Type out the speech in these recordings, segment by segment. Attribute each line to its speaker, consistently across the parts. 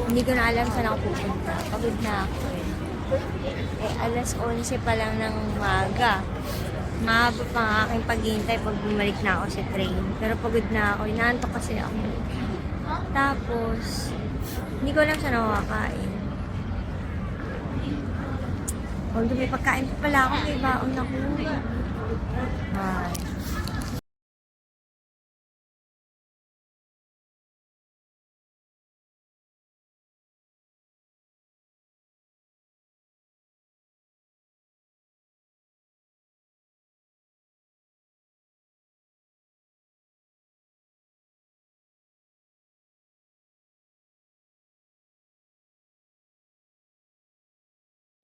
Speaker 1: Hindi ko na alam saan ako pupunta. Pagod na ako eh. Alas 11 pa lang ng umaga. Mahaba pa ang aking paghihintay pag bumalik na ako sa train. Pero pagod na ako. Inaantok kasi ako. Tapos, hindi ko alam saan ako kakain. Although may pagkain pa pala ako, may baon ako. Ay.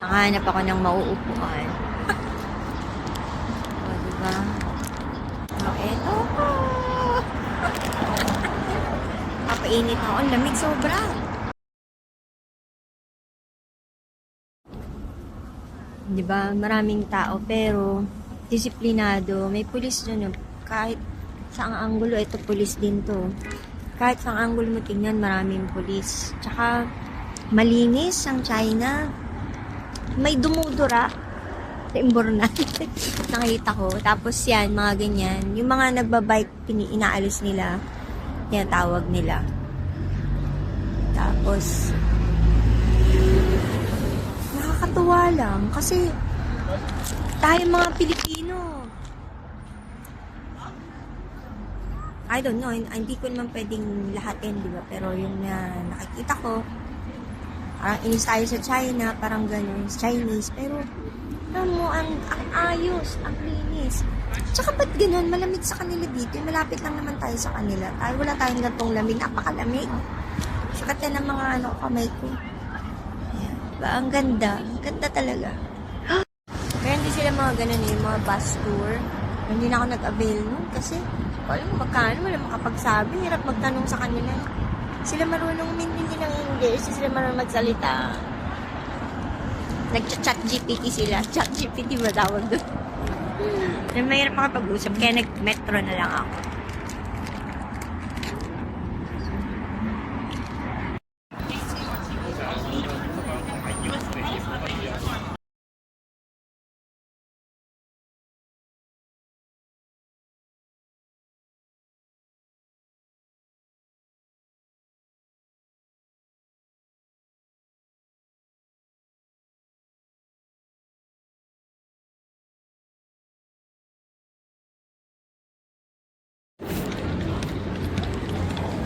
Speaker 1: Nakahanap ako ng mauupuan. O, diba? O, eto po. Papainit ako. Ang lamig sobra. Diba? Maraming tao pero disiplinado. May pulis dun. Kahit saang anggulo, ito pulis din to. Kahit saang anggulo mo tingnan, maraming pulis. Tsaka, malinis ang China. May dumudura sa imbornan. Nakita ko. Tapos yan, mga ganyan. Yung mga nagbabike, inaalis nila. Yan, tawag nila. Tapos, nakakatuwa lang. Kasi, tayo mga Pilipino, I don't know, hindi ko naman pwedeng lahatin, di ba? Pero yung nakikita ko, parang inis tayo sa China, parang gano'n, Chinese. Pero, alam mo, ang ayos, ang linis. Tsaka ba't gano'n, malamig sa kanila dito? Malapit lang naman tayo sa kanila. Wala tayong gantong lamig, napakalamig. Sakat na ng mga kamay ko. Ayan, diba? Ang ganda talaga. Meron din sila mga gano'n yung mga bus tour. Hindi na ako nag-avail nun kasi, alam mo, magkano, wala makapagsabi. Hirap magtanong sa kanila. Sila marunong umintindi ng English, sila marunong magsalita. Nag-chat GPT sila. Chat GPT ba tawag doon? Mahirap makapag-usap, kaya nag-metro na lang ako.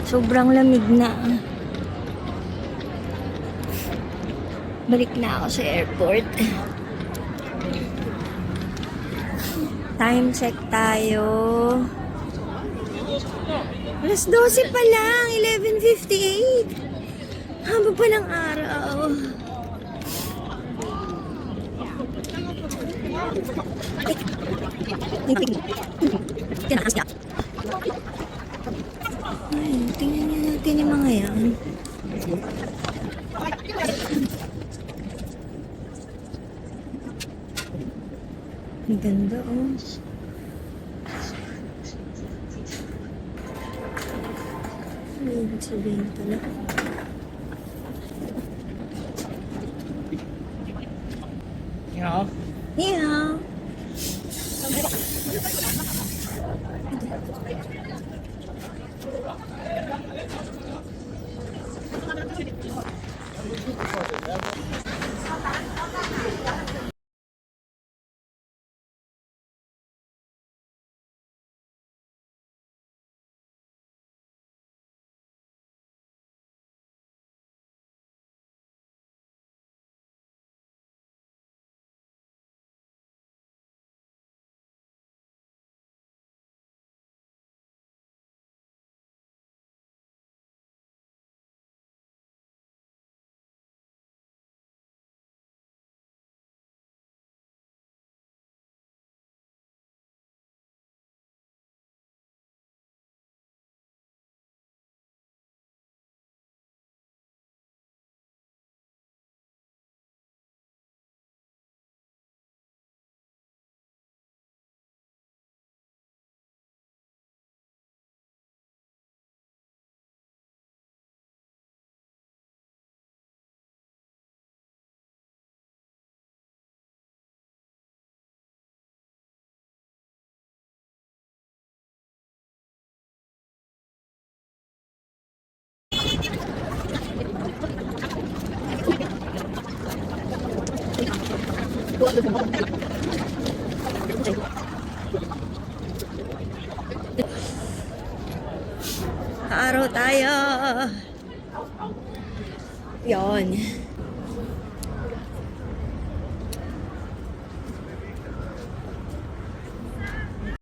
Speaker 1: Sobrang lamig na. Balik na ako sa airport. Time check tayo. Alas 12 pa lang. 11:58. Haba pa ng araw. Ay, tingnan natin yung mga yan. Ang ganda, oh. Ano ibig sabihin pala? Yeah. Araw tayo. Yon.